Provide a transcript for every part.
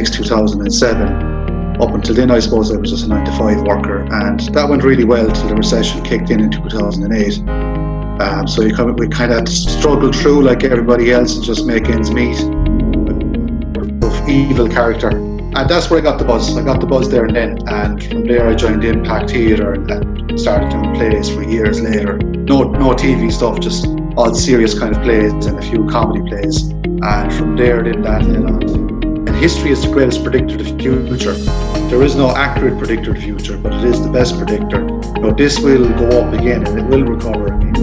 2006, 2007. Up until then, I suppose I was just a 9-to-5 worker, and that went really well till the recession kicked in 2008. So we kind of struggled through like everybody else and just make ends meet. Of evil character, and that's where I got the buzz. I got the buzz there and then, and from there I joined Impact Theatre and started doing plays for years later. No TV stuff, just all serious kind of plays and a few comedy plays. And from there, then that led on to. And history is the greatest predictor of the future. There is no accurate predictor of the future, but it is the best predictor. This will go up again and it will recover again.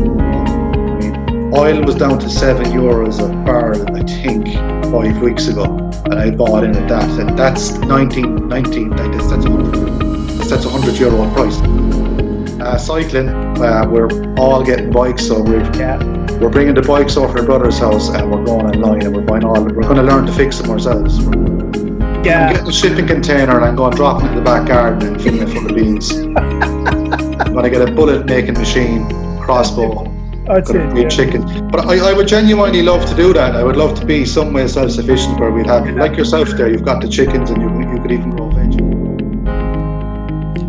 Oil was down to €7 a barrel, I think, 5 weeks ago, and I bought in at that. And that's 1919. That's €100 price. Cycling, we're all getting bikes, so we're bringing the bikes over to my brother's house, and we're going online and we're going to learn to fix them ourselves. Yeah. I'm getting a shipping container and I'm going to drop it in the back garden and filling it full of beans. I'm going to get a bullet making machine, crossbow. That's it, yeah. Chicken. But I would genuinely love to do that. I would love to be somewhere self-sufficient where we'd have, like yourself there, you've got the chickens and you could even grow veg.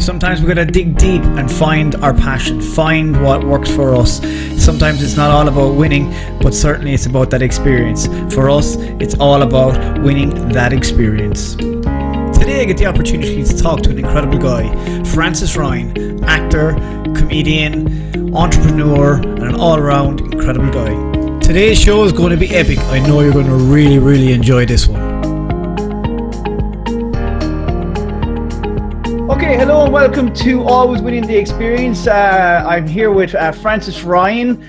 Sometimes we've got to dig deep and find our passion, find what works for us. Sometimes it's not all about winning, but certainly it's about that experience. For us, it's all about winning that experience. Today I get the opportunity to talk to an incredible guy, Francis Ryan, actor, comedian, entrepreneur, and an all-around incredible guy. Today's show is going to be epic. I know you're going to really, really enjoy this one. Okay, hello and welcome to Always Winning the Experience. I'm here with Francis Ryan.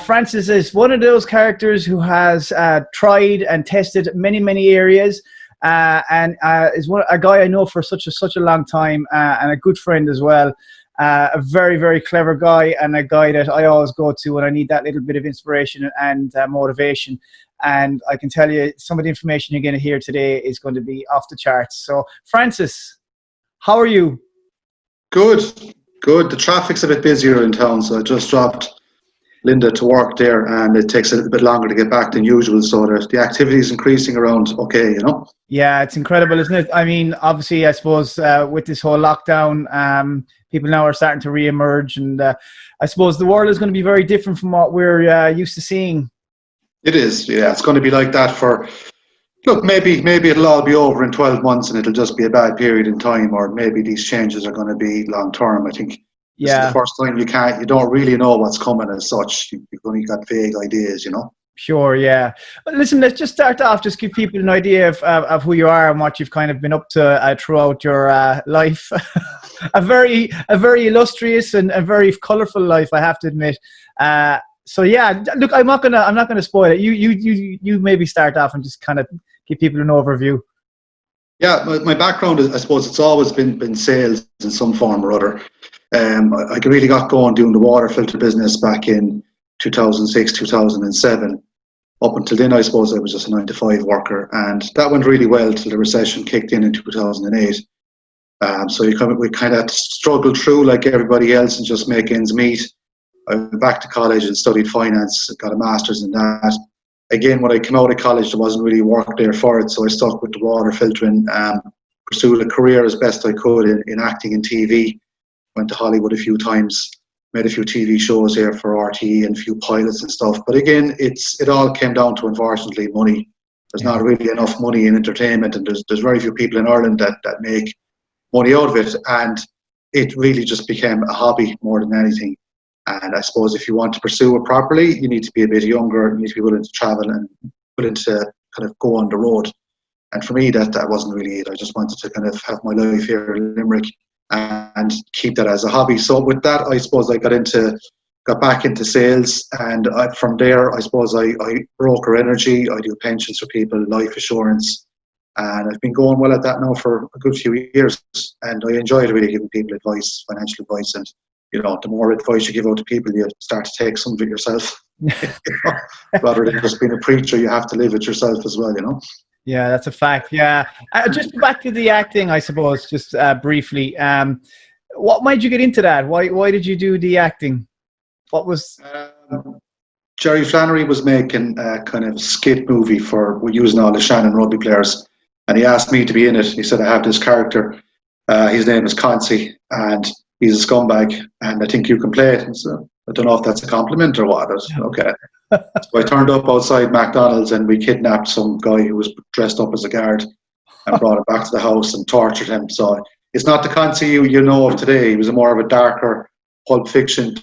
Francis is one of those characters who has tried and tested many areas, and is a guy I know for such a long time, and a good friend as well. A very clever guy, and a guy that I always go to when I need that little bit of inspiration and motivation. And I can tell you, some of the information you're going to hear today is going to be off the charts. So, Francis, how are you? Good. The traffic's a bit busier in town, so I just dropped Linda to work there, and it takes a little bit longer to get back than usual. So the activity is increasing around. Okay, you know. Yeah, it's incredible, isn't it? I mean, obviously, I suppose with this whole lockdown, people now are starting to re-emerge, and I suppose the world is going to be very different from what we're used to seeing. It is. Yeah, it's going to be like that for. Look, maybe it'll all be over in 12 months and it'll just be a bad period in time, or maybe these changes are going to be long term. I think this is the first time you don't really know what's coming as such. You've only got vague ideas, you know. Sure, yeah. But listen, let's just start off. Just give people an idea of who you are and what you've kind of been up to throughout your life. a very illustrious and a very colourful life, I have to admit. So yeah, look, I'm not gonna spoil it. You maybe start off and just kind of give people an overview. Yeah, my background is, I suppose, it's always been sales in some form or other. I really got going doing the water filter business back in 2006, 2007. Up until then, I suppose I was just a 9-to-5 worker, and that went really well till the recession kicked in 2008. So we kind of struggled through like everybody else and just make ends meet. I went back to college and studied finance, got a master's in that. Again, when I came out of college, there wasn't really work there for it, so I stuck with the water filtering, pursued a career as best I could in acting and TV. Went to Hollywood a few times, made a few TV shows here for RTE and a few pilots and stuff. But again, it all came down to, unfortunately, money. There's not really enough money in entertainment, and there's very few people in Ireland that make money out of it. And it really just became a hobby more than anything. And I suppose if you want to pursue it properly, you need to be a bit younger, you need to be willing to travel and willing to kind of go on the road. And for me, that wasn't really it. I just wanted to kind of have my life here in Limerick and keep that as a hobby. So with that, I suppose I got back into sales, and from there, I suppose I broker energy, I do pensions for people, life assurance, and I've been going well at that now for a good few years. And I enjoy really giving people advice, financial advice, and you know, the more advice you give out to people, you start to take some of it yourself. Rather than just being a preacher, you have to live it yourself as well, you know. Yeah, that's a fact. Yeah. Just back to the acting, I suppose, just briefly. What made you get into that? Why did you do the acting? What was... Jerry Flannery was making a kind of skit movie for using all the Shannon rugby players. and he asked me to be in it. He said, I have this character. His name is Concy, and he's a scumbag, and I think you can play it. And so I don't know if that's a compliment or what. Okay. So I turned up outside McDonald's, and we kidnapped some guy who was dressed up as a guard and brought him back to the house and tortured him. So it's not the Concy you know of today. He was a more of a darker Pulp Fiction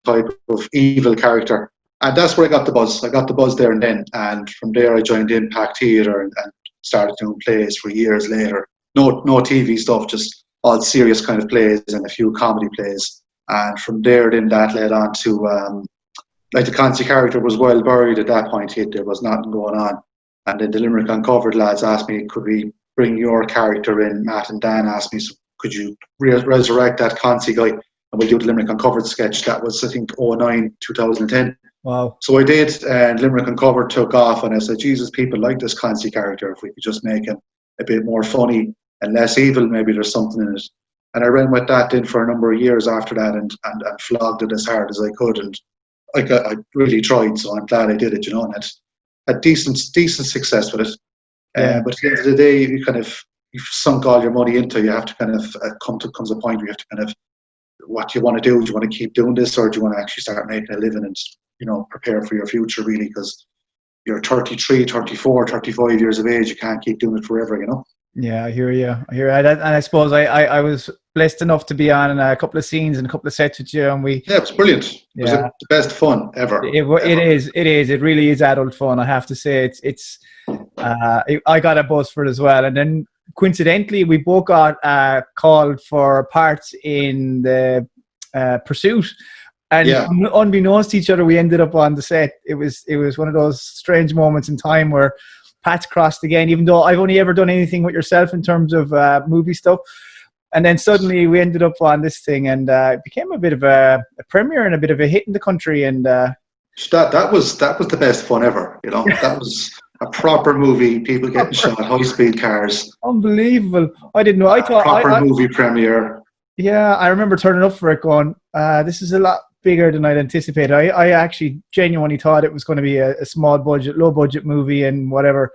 type of evil character. And that's where I got the buzz. I got the buzz there and then. And from there, I joined Impact Theatre and started doing plays for years later. No TV stuff, just all serious kind of plays and a few comedy plays. And from there, then that led on to, like the Concy character was well buried at that point. There was nothing going on. And then the Limerick Uncovered lads asked me, could we bring your character in? Matt and Dan asked me, so could you resurrect that Concy guy? And we'll do the Limerick Uncovered sketch. That was, I think, 2009, 2010. Wow. So I did, and Limerick Uncovered took off, and I said, Jesus, people like this Concy character. If we could just make him a bit more funny and less evil, maybe there's something in it. And I ran with that then for a number of years after that and flogged it as hard as I could. And I really tried, so I'm glad I did it, and had decent success with it. Yeah. But at the end of the day, you've sunk all your money into it. You have to kind of comes a point where you have to kind of, what do you want to do? Do you want to keep doing this, or do you want to actually start making a living and prepare for your future, really? Because you're 33, 34, 35 years of age. You can't keep doing it forever, Yeah, I hear you. And I suppose I was blessed enough to be on a couple of scenes and a couple of sets with you, and it was brilliant. It was the best fun ever. It is. It really is adult fun. I have to say, I got a buzz for it as well, and then coincidentally, we both got called for parts in the Pursuit. And unbeknownst to each other, we ended up on the set. It was one of those strange moments in time where paths crossed again, even though I've only ever done anything with yourself in terms of movie stuff. And then suddenly we ended up on this thing, and it became a bit of a premiere and a bit of a hit in the country. And that was the best fun ever. That was a proper movie. People getting shot, high-speed cars. Unbelievable! I didn't know. I thought proper movie premiere. Yeah, I remember turning up for it, going, "This is a lot bigger than I'd anticipated." I actually genuinely thought it was going to be a small budget, low budget movie and whatever.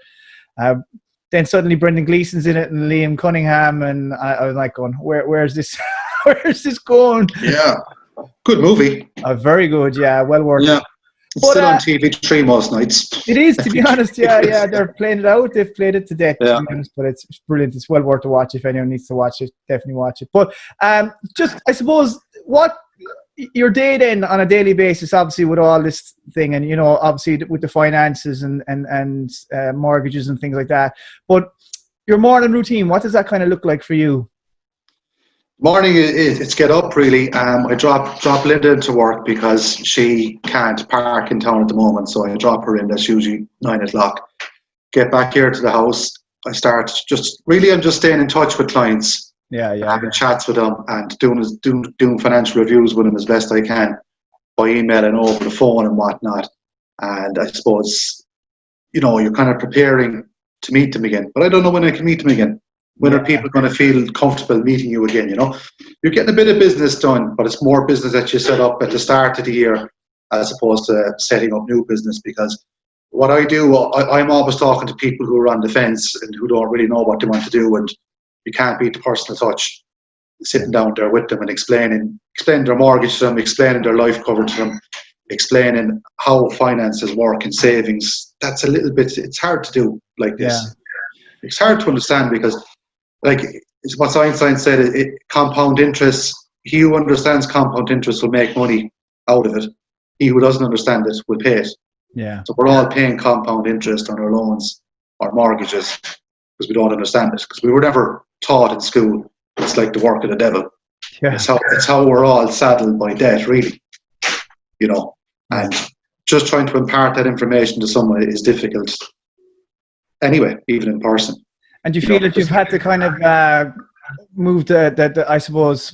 Then suddenly Brendan Gleeson's in it and Liam Cunningham, and I was like going, where's this where's this going? Yeah. Good movie. Very good, yeah, well worth it. It's still on TV3 most nights. It is, to be honest, yeah. They're playing it out. They've played it to death, to be honest, but it's brilliant. It's well worth to watch. If anyone needs to watch it, definitely watch it. But just, I suppose, what your day then on a daily basis, obviously with all this thing, and obviously with the finances and mortgages and things like that. But your morning routine, what does that kind of look like for you? Morning, it's get up really. I drop Linda into work because she can't park in town at the moment, so I drop her in. That's usually 9:00. Get back here to the house. I start I'm just staying in touch with clients. Having chats with them and doing financial reviews with them as best I can by email and over the phone and whatnot. And I suppose, you're kind of preparing to meet them again. But I don't know when I can meet them again. When are people going to feel comfortable meeting you again? You're getting a bit of business done, but it's more business that you set up at the start of the year as opposed to setting up new business. Because what I do, I'm always talking to people who are on the fence and who don't really know what they want to do, and you can't beat the personal touch. Sitting down there with them and explaining their mortgage to them, explaining their life cover to them, explaining how finances work and savings. That's a little bit, it's hard to do like this. Yeah. It's hard to understand because, like, it's what Einstein said, compound interest, he who understands compound interest will make money out of it. He who doesn't understand it will pay it. Yeah. So we're all paying compound interest on our loans or mortgages because we don't understand it, because we were never taught in school it's like the work of the devil. Yeah. It's how we're all saddled by debt, really. And just trying to impart that information to someone is difficult anyway, even in person. And do you feel that you've had to kind of move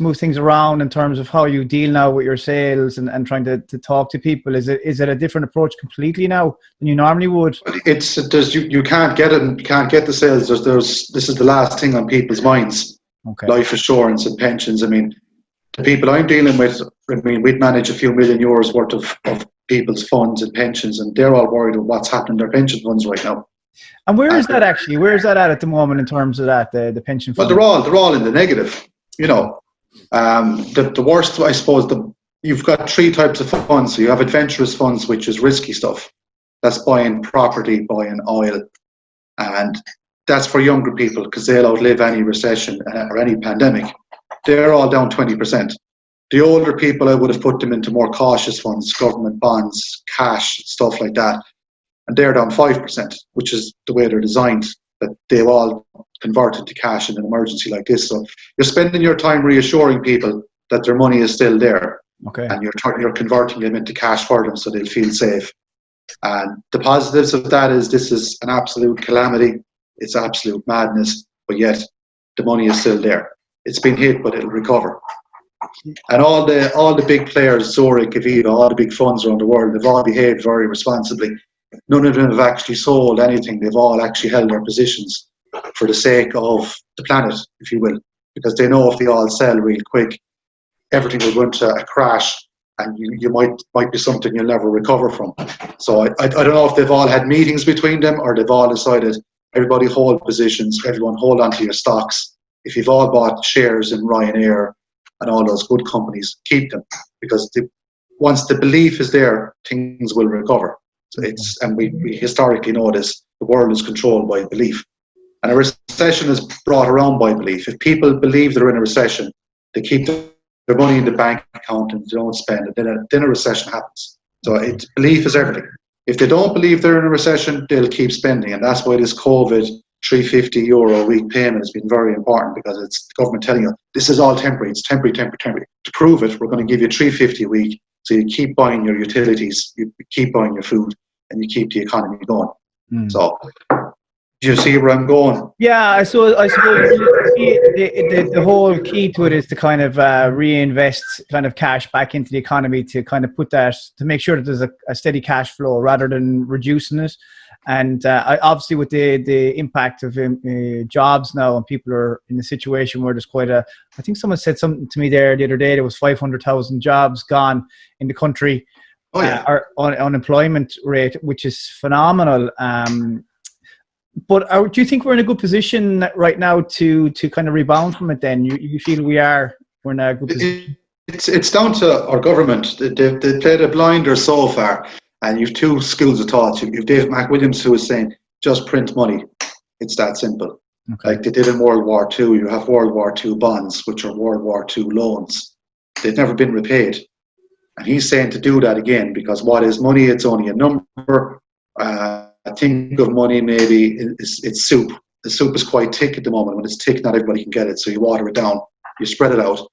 move things around in terms of how you deal now with your sales and trying to talk to people? Is it a different approach completely now than you normally would? You can't get it. You can't get the sales. This is the last thing on people's minds. Okay. Life assurance and pensions. I mean, the people I'm dealing with, we'd manage a few million euros worth of people's funds and pensions, and they're all worried about what's happening in their pension funds right now. And where is And, that actually? Where is that at the moment in terms of that, the pension but fund? they're all in the negative. You know, the worst, I suppose, you've got three types of funds. So you have adventurous funds, which is risky stuff. That's buying property, buying oil, and that's for younger people because they'll outlive any recession or any pandemic. They're all down 20%. The older people, I would have put them into more cautious funds, government bonds, cash, stuff like that. And they're down 5%, which is the way they're designed, that they've all converted to cash in an emergency like this. So you're spending your time reassuring people that their money is still there. Okay. And you're converting them into cash for them so they'll feel safe. And the positives of that is this is an absolute calamity. It's absolute madness, but yet the money is still there. It's been hit, but it'll recover. And all the big players, Zurich, Aviva, all the big funds around the world, they've all behaved very responsibly. None of them have actually sold anything. They've all actually held their positions for the sake of the planet, if you will, because they know if they all sell real quick, everything will go into a crash, and you might be something you'll never recover from. So I don't know if they've all had meetings between them or they've all decided everybody hold positions, everyone hold on to your stocks. If you've all bought shares in Ryanair and all those good companies, keep them, because once the belief is there, things will recover. So and we historically know this, the world is controlled by belief. And a recession is brought around by belief. If people believe they're in a recession, they keep their money in the bank account and they don't spend it, then a recession happens. So belief is everything. If they don't believe they're in a recession, they'll keep spending. And that's why this COVID €350 a week payment has been very important, because it's the government telling you, this is all temporary, it's temporary. To prove it, we're going to give you $350 a week, so you keep buying your utilities, you keep buying your food, and you keep the economy going. So, do you see where I'm going? Yeah, I suppose the whole key to it is to kind of reinvest kind of cash back into the economy, to kind of put that, to make sure that there's a steady cash flow rather than reducing it. And obviously with the impact of jobs now, and people are in a situation where there's I think someone said something to me there the other day, there was 500,000 jobs gone in the country. Oh, yeah. Our unemployment rate, which is phenomenal. But do you think we're in a good position right now to kind of rebound from it then? You feel we're in a good position? It's down to our government. They played a blinder so far. And you've two schools of thought. You've David McWilliams, who is saying, just print money. It's that simple. Okay. Like they did in World War II. You have World War II bonds, which are World War II loans. They've never been repaid. And he's saying to do that again, because what is money? It's only a number. Think of money maybe it's soup. The soup is quite thick at the moment. When it's thick, not everybody can get it. So you water it down, you spread it out.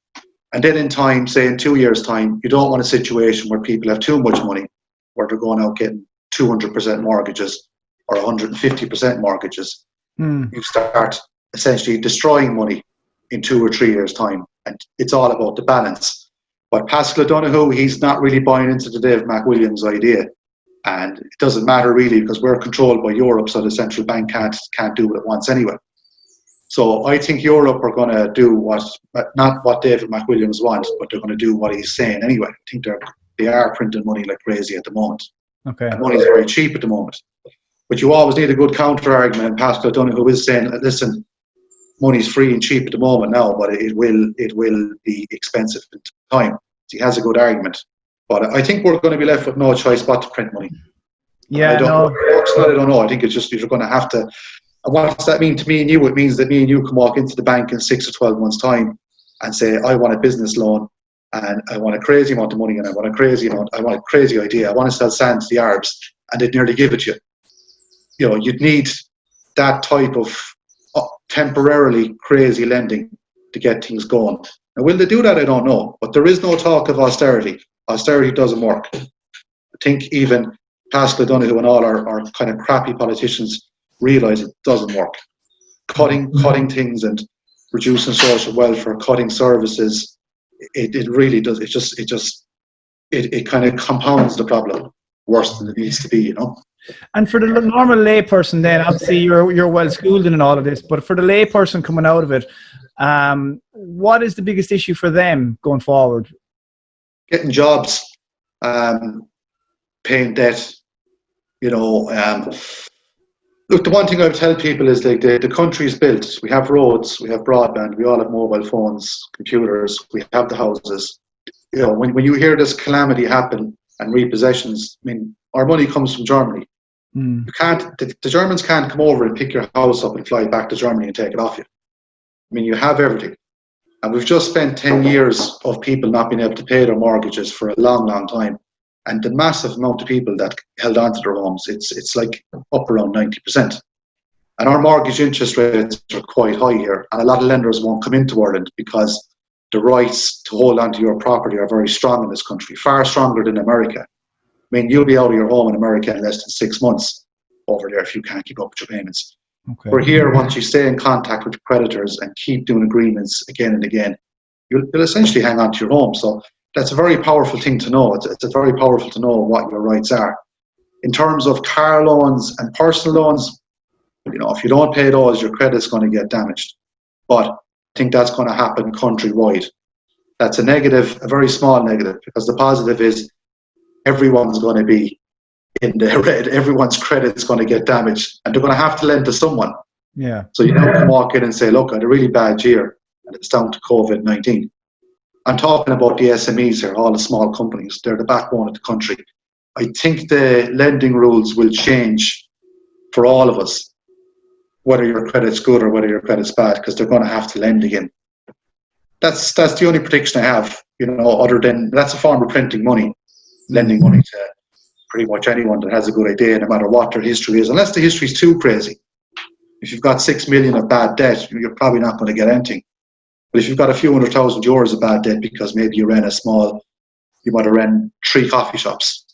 And then in time, say in 2 years' time, you don't want a situation where people have too much money, where they're going out getting 200% mortgages or 150% mortgages. You start essentially destroying money in 2 or 3 years' time. And it's all about the balance. But Pascal O'Donoghue, he's not really buying into the David McWilliams idea. And it doesn't matter really, because we're controlled by Europe, so the central bank can't do what it wants anyway. So I think Europe are going to do not what David McWilliams wants, but they're going to do what he's saying anyway. I think they are printing money like crazy at the moment. Okay. And money's very cheap at the moment. But you always need a good counter argument. And Pascal O'Donoghue is saying, listen, money's free and cheap at the moment now, but it will be expensive in time. He has a good argument. But I think we're going to be left with no choice but to print money. Yeah, I don't know. I think it's just you're going to have to. And what does that mean to me and you? It means that me and you can walk into the bank in 6 or 12 months' time and say, I want a business loan, and I want a crazy amount of money, and I want a crazy idea. I want to sell sand to the Arabs, and they'd nearly give it to you. You know, you'd need that type of temporarily crazy lending to get things going. Now, will they do that? I don't know. But there is no talk of austerity. Austerity doesn't work. I think even Pascal O'Donoghue and all our kind of crappy politicians realise it doesn't work. Cutting things and reducing social welfare, cutting services, it really does. It kind of compounds the problem worse than it needs to be, you know. And for the normal layperson, then obviously you're well schooled in all of this, but for the layperson coming out of it, what is the biggest issue for them going forward? Getting jobs, paying debt, you know, Look, the one thing I would tell people is like the country's built. We have roads, we have broadband, we all have mobile phones, computers, we have the houses. You know, when you hear this calamity happen and repossessions, I mean, our money comes from Germany. Mm. You can't, the Germans can't come over and pick your house up and fly it back to Germany and take it off you. I mean, you have everything. And we've just spent 10 years of people not being able to pay their mortgages for a long, long time. And the massive amount of people that held on to their homes, it's like up around 90%. And our mortgage interest rates are quite high here. And a lot of lenders won't come into Ireland because the rights to hold on to your property are very strong in this country, far stronger than America. I mean, you'll be out of your home in America in less than 6 months over there if you can't keep up with your payments. Okay. We're here, once you stay in contact with creditors and keep doing agreements again and again, you'll essentially hang on to your home. So that's a very powerful thing to know. It's very powerful to know what your rights are. In terms of car loans and personal loans, you know, if you don't pay those, your credit's going to get damaged. But I think that's going to happen countrywide. That's a negative, a very small negative, because the positive is everyone's going to be in the red. Everyone's credit's going to get damaged, and they're going to have to lend to someone. Yeah. So you now can walk in and say, look, I had a really bad year, and it's down to COVID-19. I'm talking about the SMEs here, all the small companies. They're the backbone of the country. I think the lending rules will change for all of us, whether your credit's good or whether your credit's bad, because they're going to have to lend again. That's the only prediction I have, you know, other than that's a form of printing money, lending money to pretty much anyone that has a good idea, no matter what their history is, unless the history's too crazy. If you've got 6 million of bad debt, you're probably not going to get anything. But if you've got a few €100,000 of bad debt because maybe you might have ran 3 coffee shops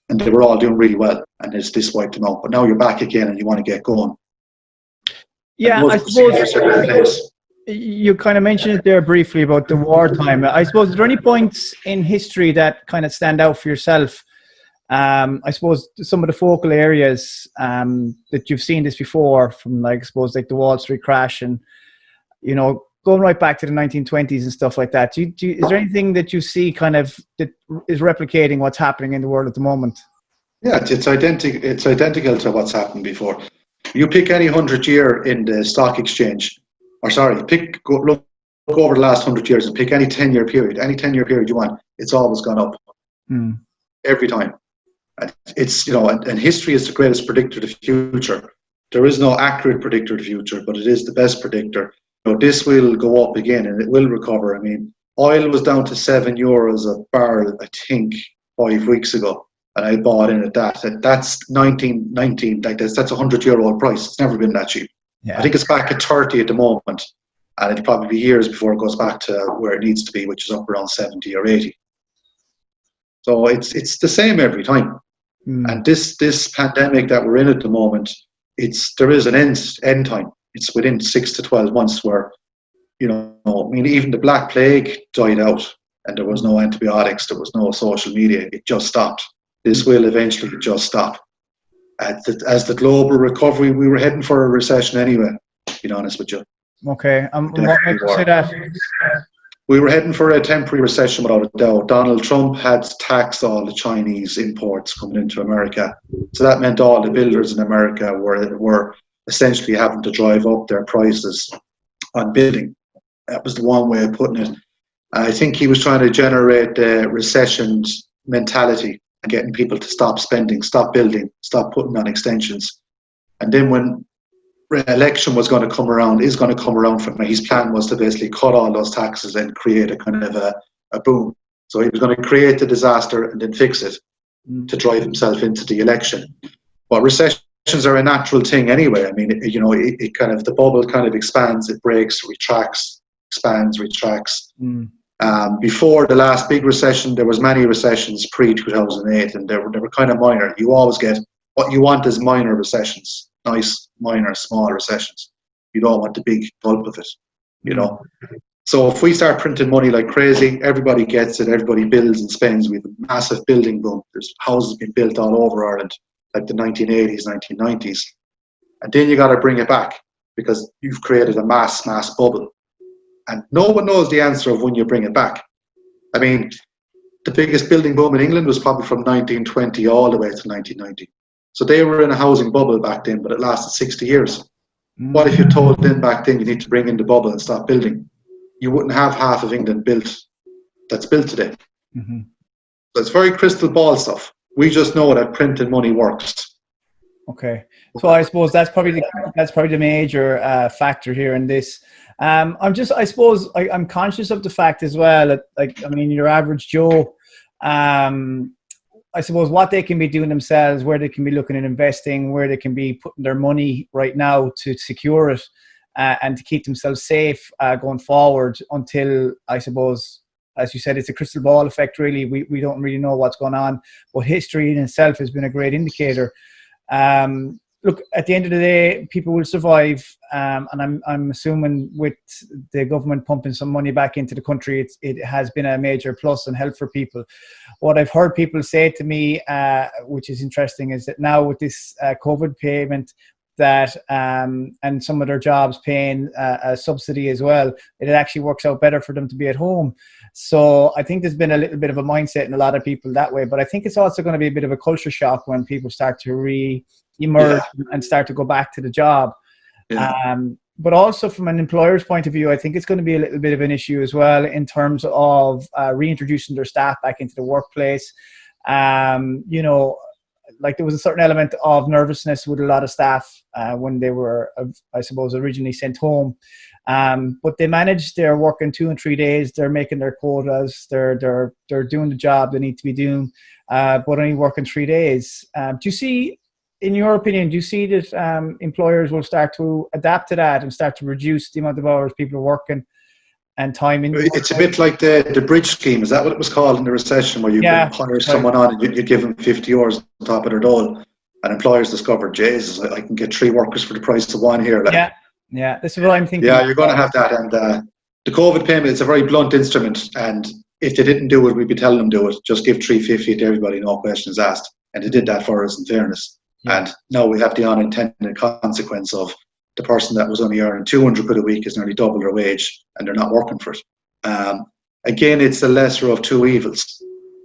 and they were all doing really well and this wiped them out. But now you're back again and you want to get going. Yeah, I suppose you kind of mentioned it there briefly about the wartime. I suppose, are there any points in history that kind of stand out for yourself? I suppose some of the focal areas that you've seen this before, from like, I suppose, like the Wall Street crash and, you know, going right back to the 1920s and stuff like that. Is there anything that you see kind of that is replicating what's happening in the world at the moment? Yeah, it's identical to what's happened before. You pick any 100-year in the stock exchange, or sorry, look over the last 100 years and pick any 10-year period. Any 10-year period you want, it's always gone up every time. And it's, you know, and history is the greatest predictor of the future. There is no accurate predictor of the future, but it is the best predictor. You know, this will go up again and it will recover. I mean, oil was down to €7 a barrel, I think, 5 weeks ago. And I bought in at that. And that's 1919, like that's a 100-year-old price. It's never been that cheap. Yeah. I think it's back at 30 at the moment. And it'll probably be years before it goes back to where it needs to be, which is up around 70 or 80. So it's the same every time. And this pandemic that we're in at the moment, there is an end time. It's within 6 to 12 months where, you know, I mean, even the Black Plague died out and there was no antibiotics, there was no social media. It just stopped. This will eventually just stop. As the global recovery, we were heading for a recession anyway, to be honest with you. Okay. What makes you say that? We were heading for a temporary recession without a doubt. Donald Trump had taxed all the Chinese imports coming into America. So that meant all the builders in America were essentially having to drive up their prices on building. That was the one way of putting it. I think he was trying to generate the recession mentality and getting people to stop spending, stop building, stop putting on extensions. And then when election is going to come around from his plan was to basically cut all those taxes and create a kind of a boom. So he was going to create the disaster and then fix it to drive himself into the election. But recessions are a natural thing anyway. I mean, it kind of, the bubble kind of expands, it breaks, retracts, expands, retracts. Before the last big recession, there was many recessions pre-2008 and they were kind of minor. You always get, what you want is minor recessions. Nice, minor, small recessions. You don't want the big gulp of it, you know. So if we start printing money like crazy, everybody gets it, everybody builds and spends. We have a massive building boom. There's houses being built all over Ireland, like the 1980s, 1990s. And then you got to bring it back because you've created a mass bubble. And no one knows the answer of when you bring it back. I mean, the biggest building boom in England was probably from 1920 all the way to 1990. So they were in a housing bubble back then, but it lasted 60 years. What if you told them back then you need to bring in the bubble and stop building? You wouldn't have half of England that's built today. Mm-hmm. So it's very crystal ball stuff. We just know that printing money works. Okay, so I suppose that's probably the major factor here in this. I suppose I'm conscious of the fact as well that, like, I mean, your average Joe, I suppose what they can be doing themselves, where they can be looking at investing, where they can be putting their money right now to secure it and to keep themselves safe going forward until, I suppose, as you said, it's a crystal ball effect, really. We don't really know what's going on, but history in itself has been a great indicator. Look, at the end of the day, people will survive, and I'm assuming with the government pumping some money back into the country, it has been a major plus and help for people. What I've heard people say to me, which is interesting, is that now with this COVID payment, that and some of their jobs paying a subsidy as well, it actually works out better for them to be at home. So I think there's been a little bit of a mindset in a lot of people that way, but I think it's also going to be a bit of a culture shock when people start to re-emerge and start to go back to the job. But also from an employer's point of view, I think it's going to be a little bit of an issue as well in terms of reintroducing their staff back into the workplace. You know, like there was a certain element of nervousness with a lot of staff when they were, I suppose, originally sent home. But they managed. They're working 2 and 3 days. They're making their quotas. They're doing the job they need to be doing, but only working 3 days. Do you see, in your opinion, do you see that employers will start to adapt to that and start to reduce the amount of hours people are working and time in? It's a bit like the bridge scheme. Is that what it was called in the recession, where you hire someone on and you give them 50 hours on top of their dole, and employers discovered, Jesus, I can get 3 workers for the price of 1 here. Like, yeah, this is what I'm thinking. Yeah, you're going to have that. And the COVID payment, it's a very blunt instrument. And if they didn't do it, we'd be telling them do it. Just give 350 to everybody, no questions asked. And they did that for us, in fairness. Yeah. And now we have the unintended consequence of the person that was only earning 200 quid a week is nearly double their wage, and they're not working for it. Again, it's the lesser of two evils.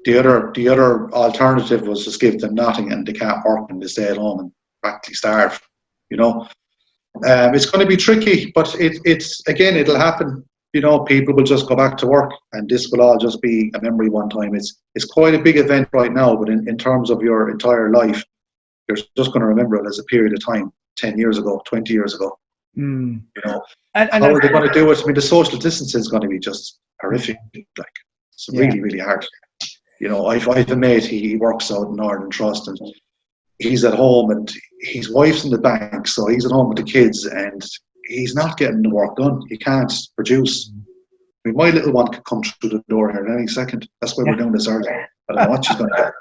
The other alternative was just give them nothing and they can't work and they stay at home and practically starve. You know, it's going to be tricky, but it's again, it'll happen. You know, people will just go back to work, and this will all just be a memory one time. It's quite a big event right now, but in terms of your entire life, you're just going to remember it as a period of time, 10 years ago, 20 years ago. You know, and how are they going to do it? I mean, the social distancing is going to be just horrific. Like, it's really, really hard. You know, I've a mate, he works out in Northern Trust, and he's at home, and his wife's in the bank, so he's at home with the kids, and he's not getting the work done. He can't produce. I mean, my little one could come through the door here in any second. That's why we're doing this early. I don't know what she's going to get.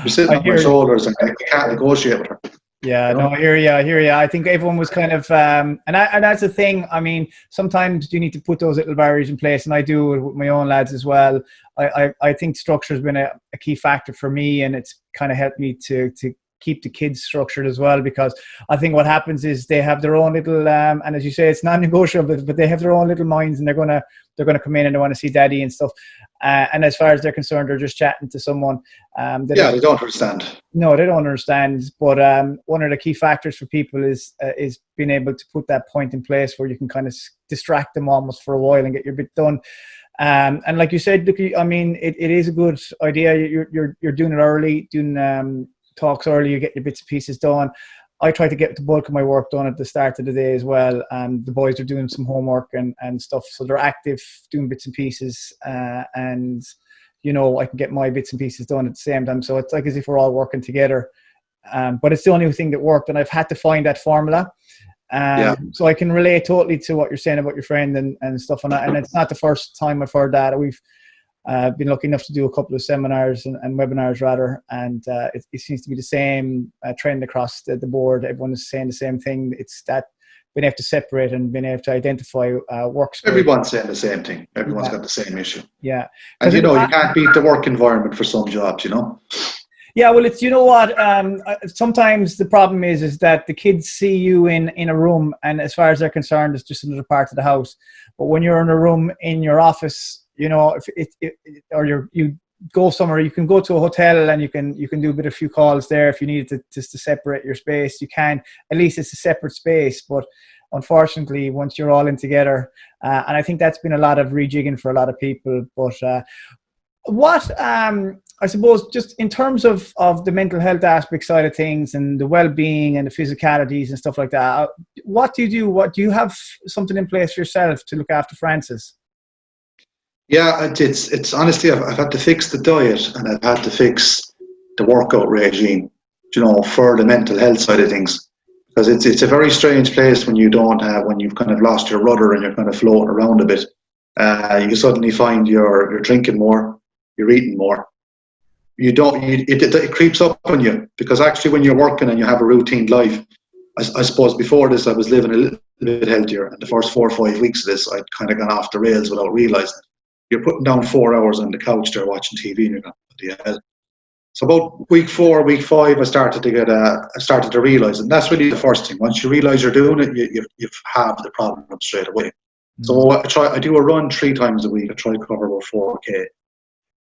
She's sitting on my shoulders, and I can't negotiate with her. Yeah, no, I hear you. I think everyone was kind of, and that's the thing. I mean, sometimes you need to put those little barriers in place, and I do it with my own lads as well. I think structure has been a key factor for me, and it's kind of helped me to keep the kids structured as well, because I think what happens is they have their own little, and as you say, it's non-negotiable, but they have their own little minds, and they're gonna come in and they want to see daddy and stuff. And as far as they're concerned, they're just chatting to someone. They don't understand. No, they don't understand. But one of the key factors for people is being able to put that point in place where you can kind of distract them almost for a while and get your bit done. And like you said, look, I mean, it is a good idea. You're doing it early, doing talks early. You get your bits and pieces done. I try to get the bulk of my work done at the start of the day as well. The boys are doing some homework and stuff, so they're active, doing bits and pieces, and you know, I can get my bits and pieces done at the same time. So it's like as if we're all working together. But it's the only thing that worked, and I've had to find that formula. So I can relate totally to what you're saying about your friend and stuff on that. And it's not the first time I've heard that. We've been lucky enough to do a couple of seminars and webinars rather, and it seems to be the same trend across the board. Everyone is saying the same thing. It's that being able to separate and being able to identify works. Everyone's saying the same thing. Everyone's got the same issue. Yeah. And you know, you can't beat the work environment for some jobs, you know. Yeah, well, it's, you know what, sometimes the problem is that the kids see you in a room, and as far as they're concerned, it's just another part of the house. But when you're in a room in your office, you know, or you go somewhere. You can go to a hotel and you can do a few calls there if you need to, just to separate your space. You can, at least it's a separate space. But unfortunately, once you're all in together, and I think that's been a lot of rejigging for a lot of people. But what I suppose, just in terms of the mental health aspect side of things and the well-being and the physicalities and stuff like that, what do you do? What do you have something in place for yourself to look after Francis? Yeah, it's honestly, I've had to fix the diet and I've had to fix the workout regime, for the mental health side of things. Because it's a very strange place when you've kind of lost your rudder and you're kind of floating around a bit. You suddenly find you're drinking more, you're eating more. It creeps up on you, because actually when you're working and you have a routine life, I suppose before this I was living a little bit healthier, and the first 4 or 5 weeks of this I'd kind of gone off the rails without realising it. You're putting down 4 hours on the couch there watching TV and you're going, what the hell? So about week 4, week 5, I started to realise, and that's really the first thing. Once you realise you're doing it, you have the problem straight away. So I do a run 3 times a week. I try to cover about 4K,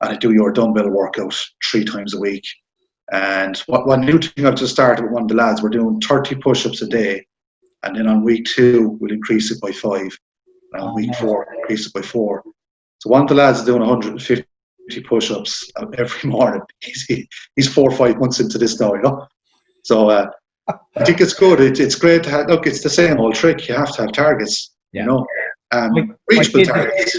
and I do your dumbbell workout 3 times a week. And one new thing I've just started with one of the lads, we're doing 30 push-ups a day, and then on week 2 we'll increase it by 5, and on week 4 increase it by 4. So one of the lads is doing 150 push-ups every morning. He's 4 or 5 months into this now, So I think it's good. It's great to have. Look, it's the same old trick. You have to have targets. Reachable targets.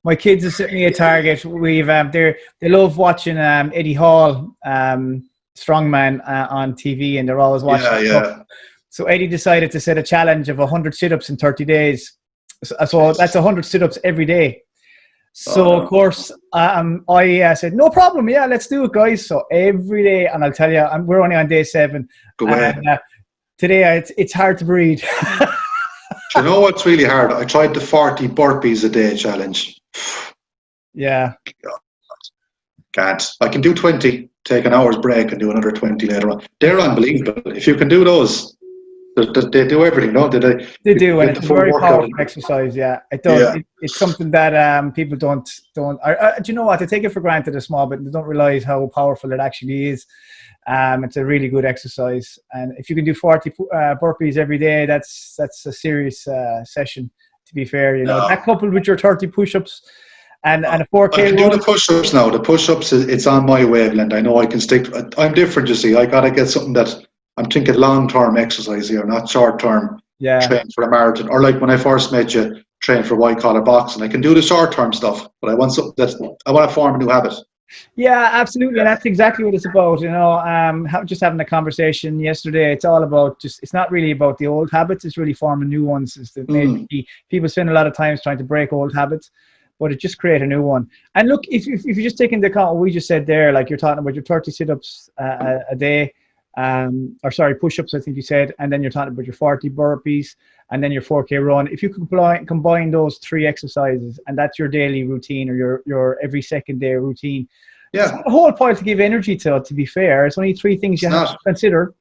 My kids are setting me a target. We've they love watching Eddie Hall, strongman, on TV, and they're always watching. Yeah. So Eddie decided to set a challenge of 100 sit-ups in 30 days. So that's 100 sit-ups every day. So of course, I said, no problem. Yeah, let's do it, guys. So every day, and I'll tell you, we're only on day 7. Go ahead. Today, it's hard to breathe. Do you know what's really hard? I tried the 40 burpees a day challenge. Yeah. Can't. I can do 20, take an hour's break and do another 20 later on. They're unbelievable. If you can do those, they do everything, no? They do, and it's a very powerful exercise. Yeah, it does. Yeah. It's something that people don't. Do you know what? They take it for granted a small bit. They don't realize how powerful it actually is. It's a really good exercise, and if you can do 40 burpees every day, that's a serious session. To be fair, that coupled with your 30 push-ups and a 4K. I can do the push-ups now. The push-ups, it's on my wavelength. I know I can stick. I'm different, you see. I gotta get something that. I'm thinking long-term exercise here, not short-term. Train for a marathon, or like when I first met you, train for white-collar boxing. I can do the short-term stuff, but I want something I want to form a new habit. Yeah, absolutely, and that's exactly what it's about. Just having a conversation yesterday. It's all about it's not really about the old habits. It's really forming new ones. People spend a lot of time trying to break old habits, but it just create a new one. And look, if you just take into account what we just said there, like you're talking about your 30 sit-ups a day. Push-ups, I think you said, and then you're talking about your 40 burpees and then your 4K run. If you combine those 3 exercises, and that's your daily routine or your every second day routine, it's not a whole point to give energy to be fair. It's only 3 things you have to consider,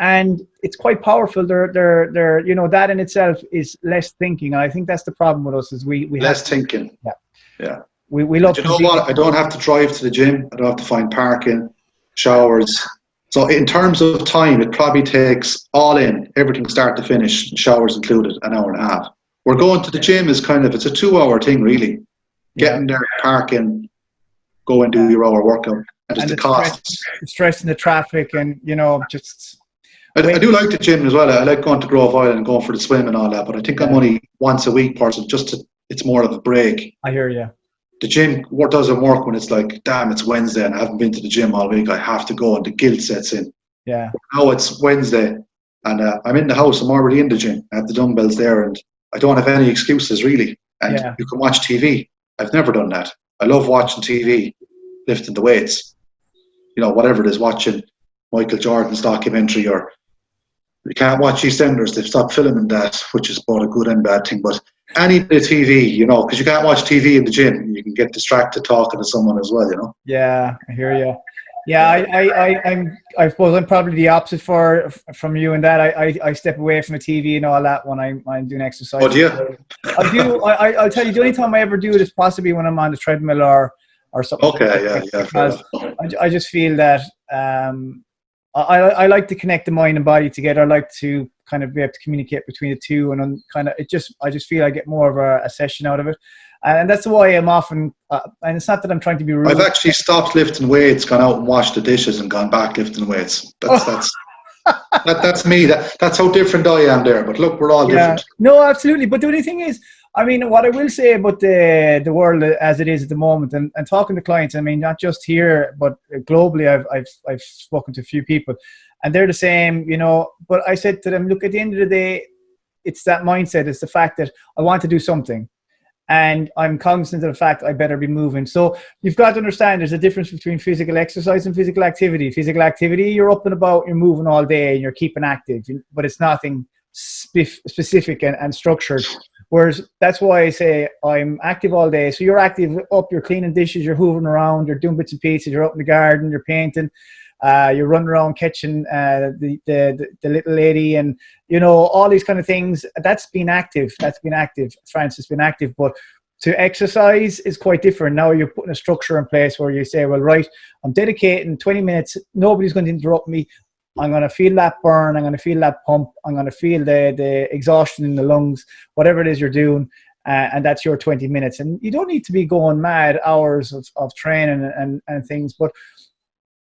and it's quite powerful. They're that in itself is less thinking. And I think that's the problem with us is we less thinking. Yeah. We love. You know what? I don't have to drive to the gym. I don't have to find parking, showers. So in terms of time, it probably takes all in, everything start to finish, showers included, an hour and a half. We're going to the gym is it's a 2-hour thing, really. Getting there, parking, go and do your hour workout. And just the costs. Stress in the traffic and, just... I do like the gym as well. I like going to Grove Island and going for the swim and all that, but I think I'm only once a week person, it's more of a break. I hear you. The gym doesn't work when it's like, damn, it's Wednesday and I haven't been to the gym all week. I have to go, and the guilt sets in. Yeah. Now it's Wednesday and I'm in the house. I'm already in the gym. I have the dumbbells there and I don't have any excuses really. And you can watch TV. I've never done that. I love watching TV, lifting the weights. Whatever it is, watching Michael Jordan's documentary, or you can't watch EastEnders. They've stopped filming that, which is both a good and bad thing. But any bit of TV, because you can't watch TV in the gym. You can get distracted talking to someone as well, Yeah, I hear you. Yeah, I suppose I'm probably the opposite from you in that I step away from the TV and all that when I'm doing exercise. Oh, do you? I do. I'll tell you, the only time I ever do it is possibly when I'm on the treadmill or or something. Okay, yeah, fair Because enough. I just feel that I like to connect the mind and body together. I like to kind of be able to communicate between the two, and I just feel I get more of a session out of it, and that's why I'm often. And it's not that I'm trying to be rude. I've actually stopped lifting weights, gone out and washed the dishes, and gone back lifting weights. That's me. That's how different I am there. But look, we're all Yeah, different. no, absolutely. But the only thing is, I mean, what I will say about the world as it is at the moment, and talking to clients, I mean, not just here, but globally, I've spoken to a few people, and they're the same, you know. But I said to them, look, at the end of the day, it's that mindset. It's the fact that I want to do something, and I'm cognizant of the fact I better be moving. So you've got to understand there's a difference between physical exercise and physical activity. Physical activity, you're up and about, you're moving all day, and you're keeping active, but it's nothing specific and structured. Whereas that's why I say I'm active all day. So you're active up, you're cleaning dishes, you're hoovering around, you're doing bits and pieces, you're out in the garden, you're painting, you're running around catching the little lady, and you know, all these kind of things. That's been active. France has been active, but to exercise is quite different. Now you're putting a structure in place where you say, well, right, I'm dedicating 20 minutes. Nobody's going to interrupt me. I'm going to feel that burn. I'm going to feel that pump. I'm going to feel the exhaustion in the lungs, whatever it is you're doing. And that's your 20 minutes. And you don't need to be going mad hours of training and things. But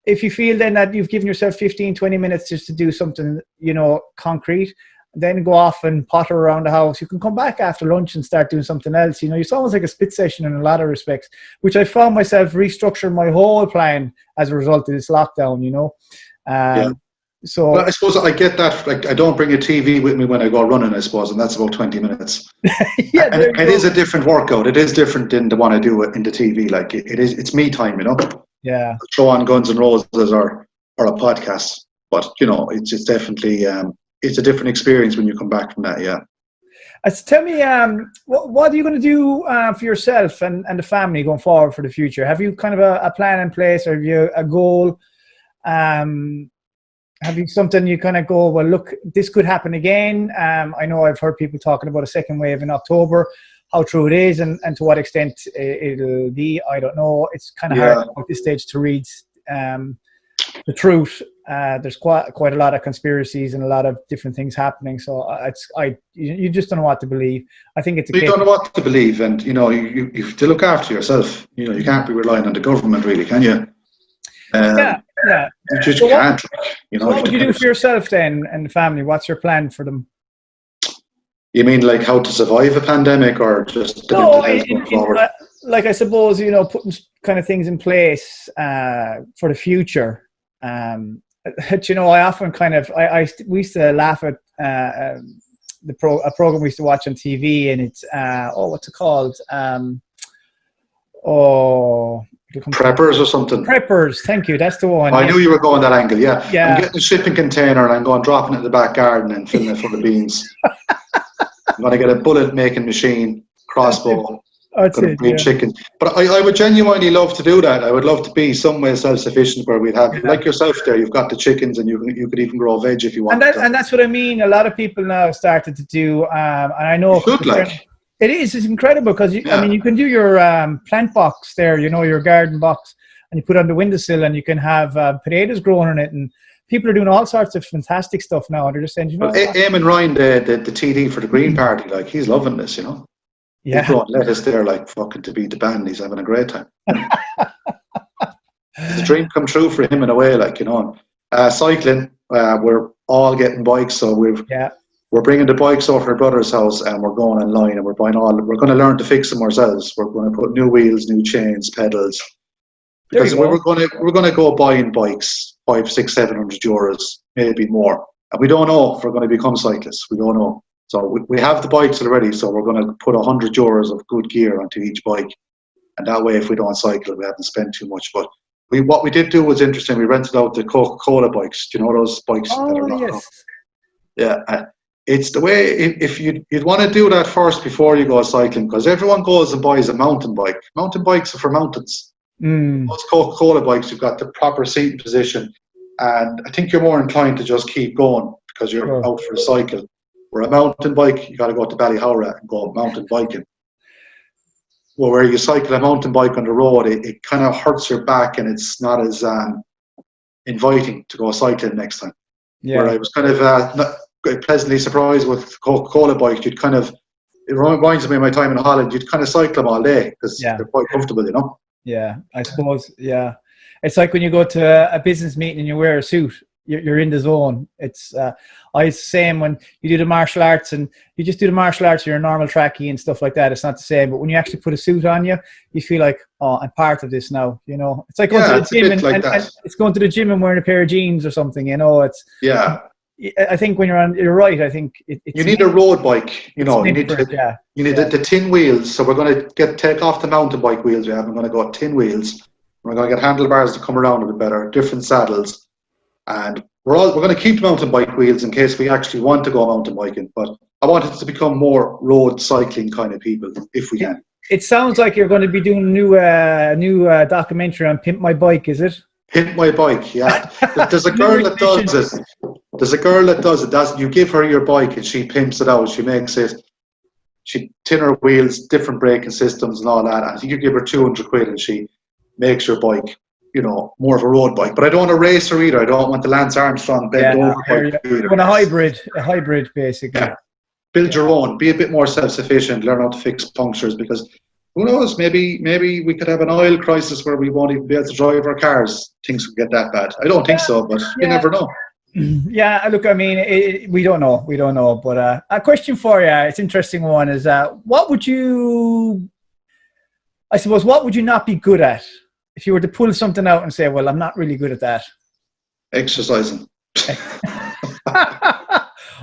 if you feel then that you've given yourself 15, 20 minutes just to do something, you know, concrete, then go off and potter around the house. You can come back after lunch and start doing something else. You know, it's almost like a split session in a lot of respects, which I found myself restructuring my whole plan as a result of this lockdown, you know. Yeah. So well, I suppose I get that. Like, I don't bring a TV with me when I go running, I suppose, and that's about 20 minutes. yeah, and it is a different workout. It is different than the one I do in the TV. Like it's me time, you know. Yeah. I'll throw on Guns N' Roses or a podcast, but you know, it's definitely it's a different experience when you come back from that. Yeah. Tell me, what are you going to do for yourself and the family going forward for the future? Have you kind of a plan in place, or have you a goal? Have you something you kind of go, well, look, this could happen again? I know I've heard people talking about a second wave in October, how true it is and to what extent it'll be. I don't know. It's kind of hard at this stage to read the truth. There's quite a lot of conspiracies and a lot of different things happening. So you just don't know what to believe. I think you don't know what to believe, and you know, you have to look after yourself. You know, you can't be relying on the government, really, can you? Yeah. You just can't. You know. So what would you do for yourself then and the family? What's your plan for them? You mean like how to survive a pandemic, or just the mental health going forward? Like I suppose, you know, putting kind of things in place for the future. You know, I often kind of we used to laugh at a program we used to watch on TV, and it's what's it called? Preppers or something. Preppers, thank you. That's the one. I knew you were going that angle. Yeah. Yeah. I'm getting a shipping container and I'm going dropping it in the back garden and filling it full of beans. I'm going to get a bullet making machine, crossbow. Going to breed chickens. But I would genuinely love to do that. I would love to be somewhere self-sufficient where we'd have, like yourself there, you've got the chickens and you could even grow veg if you want. And that's what I mean. A lot of people now have started to do, and I know it's incredible because I mean, you can do your plant box there, you know, your garden box, and you put it on the windowsill and you can have potatoes growing in it, and people are doing all sorts of fantastic stuff now. They're just saying, you know, Eamon Ryan, the TD for the Green Party, like, he's loving this, you know. Yeah. He's growing lettuce there like fucking to beat the band. He's having a great time. It's a dream come true for him in a way, like, you know. Cycling, we're all getting bikes, so we're bringing the bikes over to my brother's house and we're going online and we're going to learn to fix them ourselves. We're going to put new wheels, new chains, pedals. Because we're going to go buying bikes, 500, 600, 700 euros, maybe more. And we don't know if we're going to become cyclists. We don't know. So we have the bikes already, so we're going to put 100 euros of good gear onto each bike. And that way, if we don't cycle, we haven't spent too much. But what we did do was interesting. We rented out the Coca-Cola bikes. Do you know those bikes that are locked up? Yeah. It's the way, if you'd want to do that first before you go cycling, because everyone goes and buys a mountain bike. Mountain bikes are for mountains. Those Coca-Cola bikes, you've got the proper seating position. And I think you're more inclined to just keep going because you're out for a cycle. Where a mountain bike, you got to go to Ballyhowrah and go mountain biking. where you cycle a mountain bike on the road, it kind of hurts your back, and it's not as inviting to go cycling next time. Yeah. Where I was kind of pleasantly surprised with Coca-Cola bikes. It reminds me of my time in Holland. You'd kind of cycle them all day because they're quite comfortable, you know. Yeah, I suppose. Yeah, it's like when you go to a business meeting and you wear a suit. You're in the zone. It's I same when you do the martial arts and you just do the martial arts. You're a normal trackie and stuff like that. It's not the same. But when you actually put a suit on you, you feel like, oh, I'm part of this now. You know, it's like going to the gym and it's going to the gym and wearing a pair of jeans or something. You know, it's I think when you're right. I think you need a road bike. You know, you need the tin wheels. So we're going to take off the mountain bike wheels we have. We're going to go tin wheels. We're going to get handlebars to come around a bit better, different saddles. And we're going to keep the mountain bike wheels in case we actually want to go mountain biking. But I want it to become more road cycling kind of people, if we can. It sounds like you're going to be doing a new documentary on Pimp My Bike, is it? Pimp My Bike, yeah. There's a girl that does it. There's a girl that does it. You give her your bike and she pimps it out. She makes it. She tin her wheels, different braking systems and all that. I think you give her 200 quid and she makes your bike, you know, more of a road bike. But I don't want a racer either. I don't want the Lance Armstrong bend over bike either. You want a hybrid basically. Yeah. Build your own. Be a bit more self-sufficient. Learn how to fix punctures, because who knows? Maybe we could have an oil crisis where we won't even be able to drive our cars. Things could get that bad. I don't think so, but you never know. Yeah, look, I mean, we don't know. But a question for you, it's an interesting one, is what would you not be good at? If you were to pull something out and say, well, I'm not really good at that. Exercising.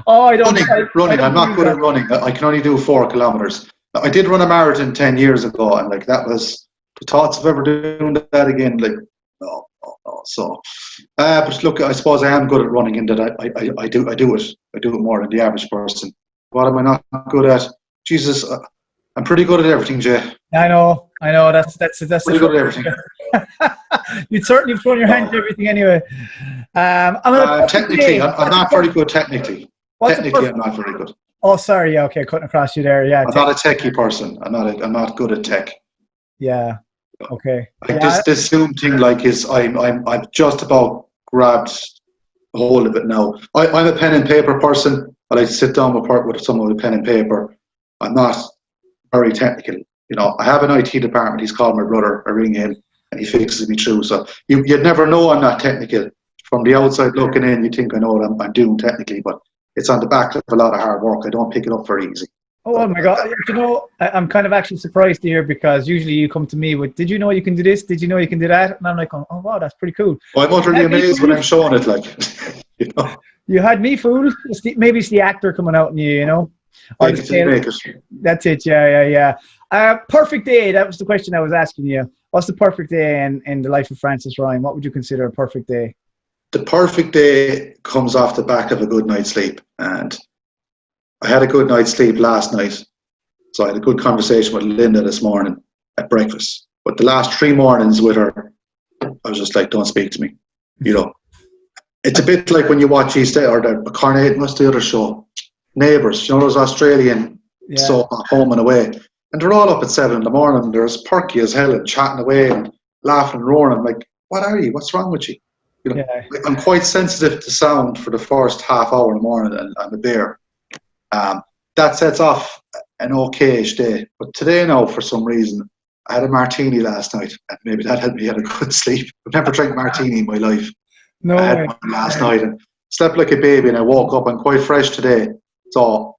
Running. I'm not good at running. I can only do 4 kilometers. I did run a marathon 10 years ago, and like that was the thoughts of ever doing that again. Like, no. So, but look, I suppose I am good at running in that I do it. I do it more than the average person. What am I not good at? Jesus, I'm pretty good at everything, Jay. I know. That's pretty good at everything. You'd certainly have thrown your hand to everything anyway. Technically, I'm not very good technically. I'm not very good. Oh, sorry. Yeah, okay, cutting across you there. Yeah, I'm not a techie person. I'm not good at tech. Yeah. Okay. Like this Zoom thing, like I've just about grabbed a hold of it now. I'm a pen and paper person. I like to sit down with someone with a pen and paper. I'm not very technical. You know, I have an IT department. He's called my brother. I ring him and he fixes me through. So you'd never know I'm not technical. From the outside looking in, you think I know what I'm doing technically, but it's on the back of a lot of hard work. I don't pick it up very easy. Oh my God. You know, I'm kind of actually surprised to hear, because usually you come to me with, did you know you can do this? Did you know you can do that? And I'm like, oh wow, that's pretty cool. Well, I'm utterly amazed when I'm showing it, like, you know. You had me fooled. Maybe it's the actor coming out in you, you know. Or Make it. That's it, yeah. Perfect day, that was the question I was asking you. What's the perfect day in the life of Francis Ryan? What would you consider a perfect day? The perfect day comes off the back of a good night's sleep. And I had a good night's sleep last night. So I had a good conversation with Linda this morning at breakfast. But the last 3 mornings with her, I was just like, don't speak to me. You know, it's a bit like when you watch what's the other show? Neighbours, you know, those Australian soap, Home and Away. And they're all up at 7 a.m. They're as perky as hell and chatting away and laughing and roaring. I'm like, what are you? What's wrong with you? You know, I'm quite sensitive to sound for the first half hour in the morning, and I'm a bear. That sets off an okay-ish day. But today now, for some reason, I had a martini last night, and maybe that helped me get a good sleep. I've never drank martini in my life. No I had one last night and slept like a baby, and I woke up. I'm quite fresh today, so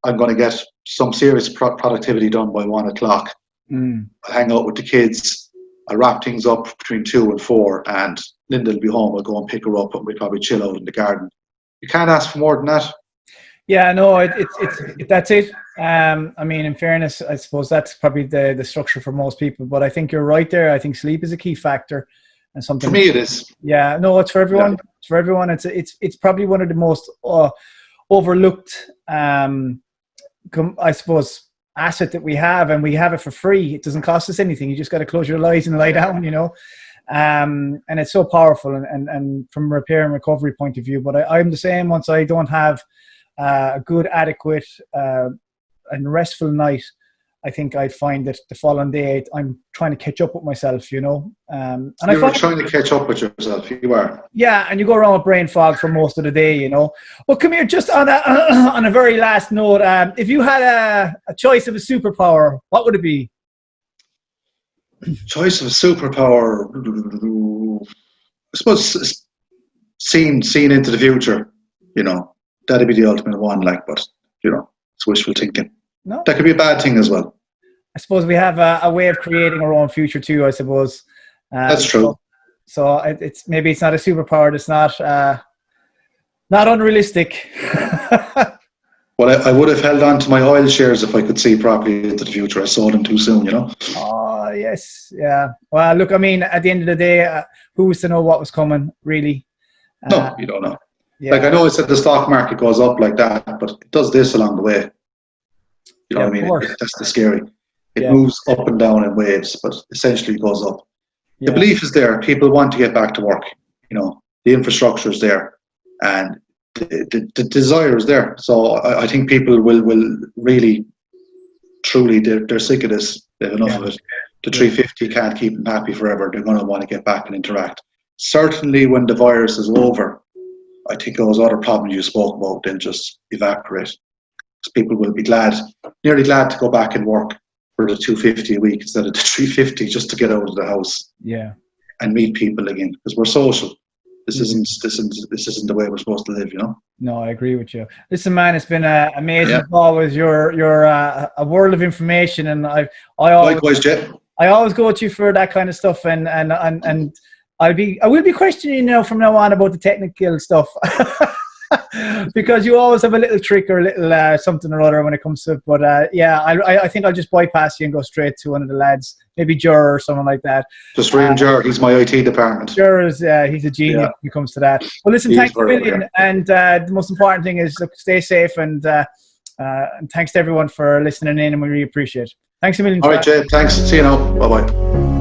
I'm going to get some serious productivity done by 1 o'clock. I'll hang out with the kids. I'll wrap things up between 2 and 4, and Linda will be home. I'll go and pick her up, and we'll probably chill out in the garden. You can't ask for more than that. Yeah, no, that's it. I mean, in fairness, I suppose that's probably the structure for most people. But I think you're right there. I think sleep is a key factor, and something. For me, it is. Yeah, no, it's for everyone. Yeah. It's for everyone. It's probably one of the most overlooked, I suppose, asset that we have, and we have it for free. It doesn't cost us anything. You just got to close your eyes and lie down, you know. And it's so powerful, and from a repair and recovery point of view. But I'm the same. Once I don't have a good, adequate, and restful night, I think I'd find that the following day I'm trying to catch up with myself, you know. And you were trying to catch up with yourself. You are. Yeah, and you go around with brain fog for most of the day, you know. Well, come here, just on a on a very last note. If you had a choice of a superpower, what would it be? Choice of a superpower. I suppose seeing into the future. You know, that'd be the ultimate one. Like, but you know, it's wishful thinking. No, That could be a bad thing as well. I suppose we have a way of creating our own future too. I suppose. That's true. So it's maybe it's not a superpower. It's not unrealistic. Well, I would have held on to my oil shares if I could see properly into the future. I sold them too soon, you know. Oh yes, yeah. Well, look, I mean, at the end of the day, who was to know what was coming, really? No, you don't know. Yeah. Like, I know it's that the stock market goes up like that, but it does this along the way. You know what I mean? That's the scary. It moves up and down in waves, but essentially it goes up. The belief is there. People want to get back to work. You know, the infrastructure is there, and the desire is there. So I think people will really, truly, they're sick of this. They have enough of it. The 350 can't keep them happy forever. They're going to want to get back and interact. Certainly when the virus is over, I think those other problems you spoke about then just evaporate. Because people will be nearly glad to go back and work for the 250 a week instead of the 350 just to get out of the house. Yeah. And meet people again, because we're social. This isn't the way we're supposed to live, you know. No, I agree with you. Listen, man, it's been amazing. Always, you're a world of information, and I likewise, Jet. I always go to you for that kind of stuff, and I will be questioning you now from now on about the technical stuff. Because you always have a little trick or a little something or other when it comes to it. But I think I'll just bypass you and go straight to one of the lads, maybe Jur or someone like that. Just ring Jur, he's my IT department. Jur is he's a genius when it comes to that. Well, listen, thanks a million, and the most important thing is look, stay safe, and thanks to everyone for listening in, and we really appreciate it. Thanks a million. All right, Jay, thanks. See you now. Bye bye.